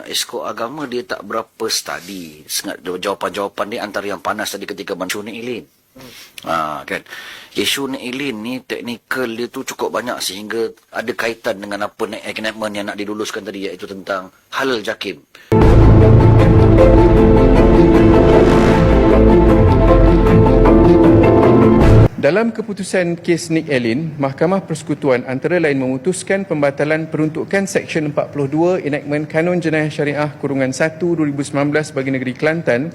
esko agama dia tak berapa study. Jawapan-jawapan dia antara yang panas tadi ketika isu ni Ilin. Kan. Isu ni Ilin ni teknikal dia tu cukup banyak sehingga ada kaitan dengan apa enactment yang nak diluluskan tadi, iaitu tentang halal jakim. Dalam keputusan kes Nick Elin, Mahkamah Persekutuan antara lain memutuskan pembatalan peruntukan Seksyen 42 Enactment Kanun Jenayah Syariah Kurungan 1 2019 bagi negeri Kelantan,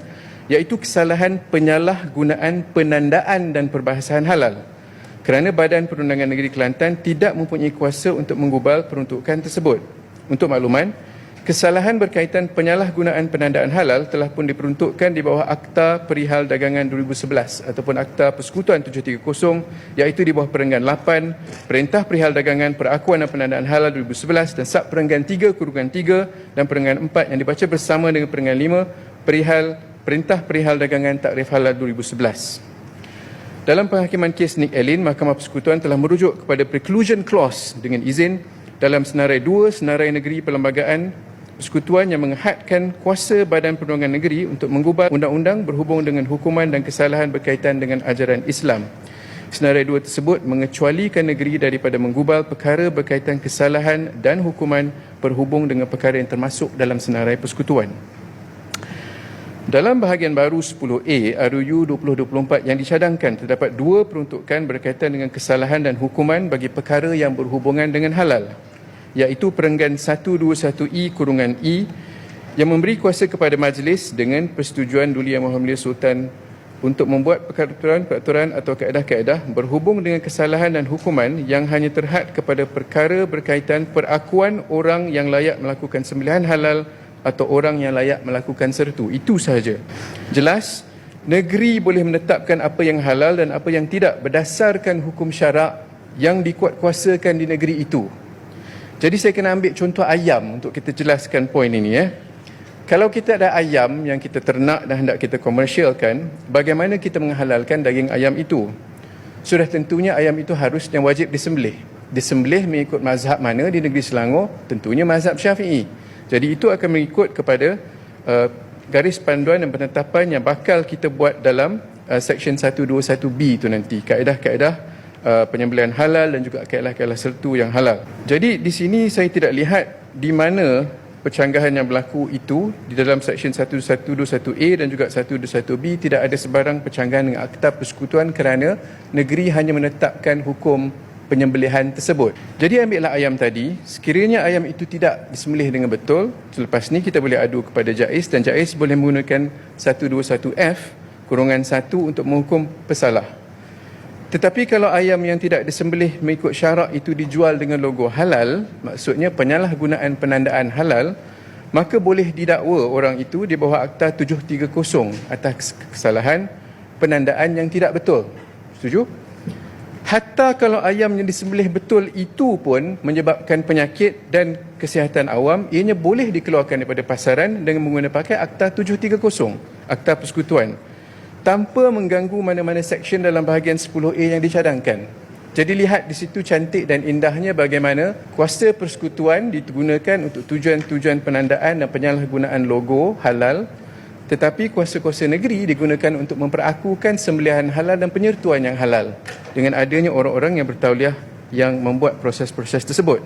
iaitu kesalahan penyalahgunaan penandaan dan perbahasan halal, kerana Badan Perundangan Negeri Kelantan tidak mempunyai kuasa untuk menggubal peruntukan tersebut. Untuk makluman, kesalahan berkaitan penyalahgunaan penandaan halal telah pun diperuntukkan di bawah Akta Perihal Dagangan 2011 ataupun Akta Persekutuan 730, iaitu di bawah Perenggan 8, Perintah Perihal Dagangan Perakuan dan Penandaan Halal 2011 dan Sub Perenggan 3/3 dan Perenggan 4 yang dibaca bersama dengan Perenggan 5 Perintah Perihal Dagangan Takrif Halal 2011. Dalam penghakiman kes Nick Elin, Mahkamah Persekutuan telah merujuk kepada Preclusion Clause dengan izin dalam Senarai 2 Senarai Negeri Perlembagaan Persekutuan yang menghadkan kuasa Badan Perundangan Negeri untuk menggubal undang-undang berhubung dengan hukuman dan kesalahan berkaitan dengan ajaran Islam. Senarai 2 tersebut mengecualikan negeri daripada menggubal perkara berkaitan kesalahan dan hukuman berhubung dengan perkara yang termasuk dalam Senarai Persekutuan. Dalam bahagian baru 10A RUU 2024 yang dicadangkan, terdapat dua peruntukan berkaitan dengan kesalahan dan hukuman bagi perkara yang berhubungan dengan halal, iaitu Perenggan 121E/E yang memberi kuasa kepada majlis dengan persetujuan Duli Yang Maha Mulia Sultan untuk membuat peraturan atau kaedah-kaedah berhubung dengan kesalahan dan hukuman yang hanya terhad kepada perkara berkaitan perakuan orang yang layak melakukan sembelihan halal atau orang yang layak melakukan sertu. Itu sahaja. Jelas, negeri boleh menetapkan apa yang halal dan apa yang tidak berdasarkan hukum syarak yang dikuatkuasakan di negeri itu. Jadi saya kena ambil contoh ayam untuk kita jelaskan poin ini. Kalau kita ada ayam yang kita ternak dan hendak kita komersialkan, bagaimana kita menghalalkan daging ayam itu? Sudah tentunya ayam itu harus dan wajib disembelih. Disembelih mengikut mazhab mana di negeri Selangor? Tentunya mazhab Syafi'i. Jadi itu akan mengikut kepada garis panduan dan penetapan yang bakal kita buat dalam Seksyen 121B itu nanti. Kaedah-kaedah penyembelihan halal dan juga kaedah-kaedah sertu yang halal. Jadi di sini saya tidak lihat di mana pencanggahan yang berlaku itu di dalam Seksyen 121A dan juga 121B tidak ada sebarang pencanggahan dengan Akta Persekutuan kerana negeri hanya menetapkan hukum penyembelihan tersebut. Jadi ambillah ayam tadi, sekiranya ayam itu tidak disembelih dengan betul, selepas ni kita boleh adu kepada JAIS dan JAIS boleh menggunakan 121F/1 untuk menghukum pesalah. Tetapi kalau ayam yang tidak disembelih mengikut syarak itu dijual dengan logo halal, maksudnya penyalahgunaan penandaan halal, maka boleh didakwa orang itu di bawah Akta 730 atas kesalahan penandaan yang tidak betul. Setuju? Hatta kalau ayam yang disembelih betul itu pun menyebabkan penyakit dan kesihatan awam, ianya boleh dikeluarkan daripada pasaran dengan menggunakan pakai Akta 730, Akta Persekutuan, tanpa mengganggu mana-mana seksyen dalam bahagian 10A yang dicadangkan. Jadi lihat di situ cantik dan indahnya bagaimana kuasa persekutuan digunakan untuk tujuan-tujuan penandaan dan penyalahgunaan logo halal, tetapi kuasa-kuasa negeri digunakan untuk memperakukan sembelihan halal dan penyertuan yang halal dengan adanya orang-orang yang bertauliah yang membuat proses-proses tersebut.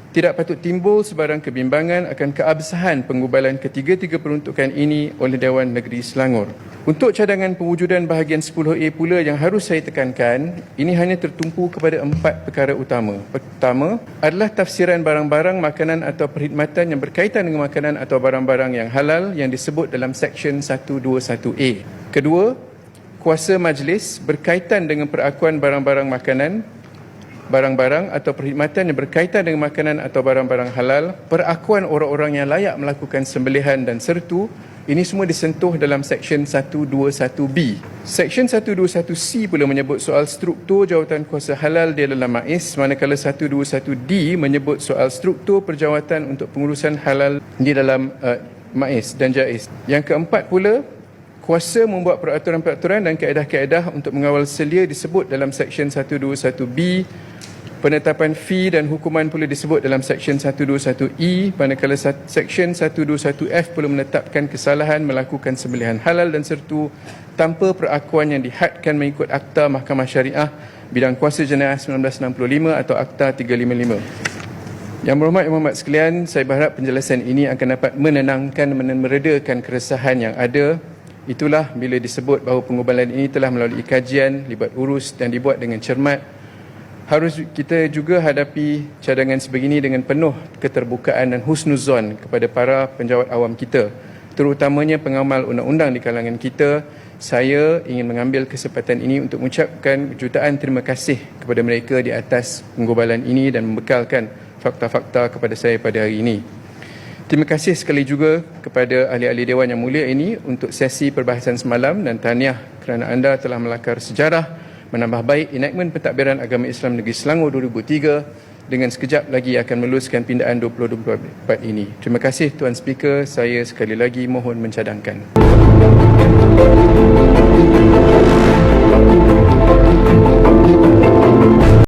Tidak patut timbul sebarang kebimbangan akan keabsahan penggubalan ketiga-tiga peruntukan ini oleh Dewan Negeri Selangor. Untuk cadangan pewujudan bahagian 10A pula yang harus saya tekankan, ini hanya tertumpu kepada 4 perkara utama. Pertama adalah tafsiran barang-barang makanan atau perkhidmatan yang berkaitan dengan makanan atau barang-barang yang halal yang disebut dalam Seksyen 121A. Kedua, kuasa majlis berkaitan dengan perakuan barang-barang makanan, barang-barang atau perkhidmatan yang berkaitan dengan makanan atau barang-barang halal, perakuan orang-orang yang layak melakukan sembelihan dan sertu, ini semua disentuh dalam Seksyen 121B. Seksyen 121C pula menyebut soal struktur jawatan kuasa halal di dalam MAIS, manakala 121D menyebut soal struktur perjawatan untuk pengurusan halal di dalam MAIS dan JAIS. Yang keempat pula, kuasa membuat peraturan-peraturan dan kaedah-kaedah untuk mengawal selia disebut dalam Seksyen 121B Penetapan fee dan hukuman perlu disebut dalam Seksyen 121E, manakala Seksyen 121F perlu menetapkan kesalahan melakukan sembelihan halal dan sertu tanpa perakuan yang dihadkan mengikut Akta Mahkamah Syariah Bidang Kuasa Jenayah 1965 atau Akta 355. Yang berhormat Yang Berhormat sekalian, saya berharap penjelasan ini akan dapat menenangkan dan meredakan keresahan yang ada. Itulah bila disebut bahawa pengubalan ini telah melalui kajian, libat urus dan dibuat dengan cermat. Harus kita juga hadapi cadangan sebegini dengan penuh keterbukaan dan husnuzon kepada para penjawat awam kita, terutamanya pengamal undang-undang di kalangan kita. Saya ingin mengambil kesempatan ini untuk mengucapkan jutaan terima kasih kepada mereka di atas penggubalan ini dan membekalkan fakta-fakta kepada saya pada hari ini. Terima kasih sekali juga kepada ahli-ahli Dewan Yang Mulia ini untuk sesi perbahasan semalam dan tahniah kerana anda telah melakar sejarah menambah baik enactment pentadbiran agama Islam Negeri Selangor 2003 dengan sekejap lagi akan meluluskan pindaan 2024 ini. Terima kasih Tuan Speaker, saya sekali lagi mohon mencadangkan.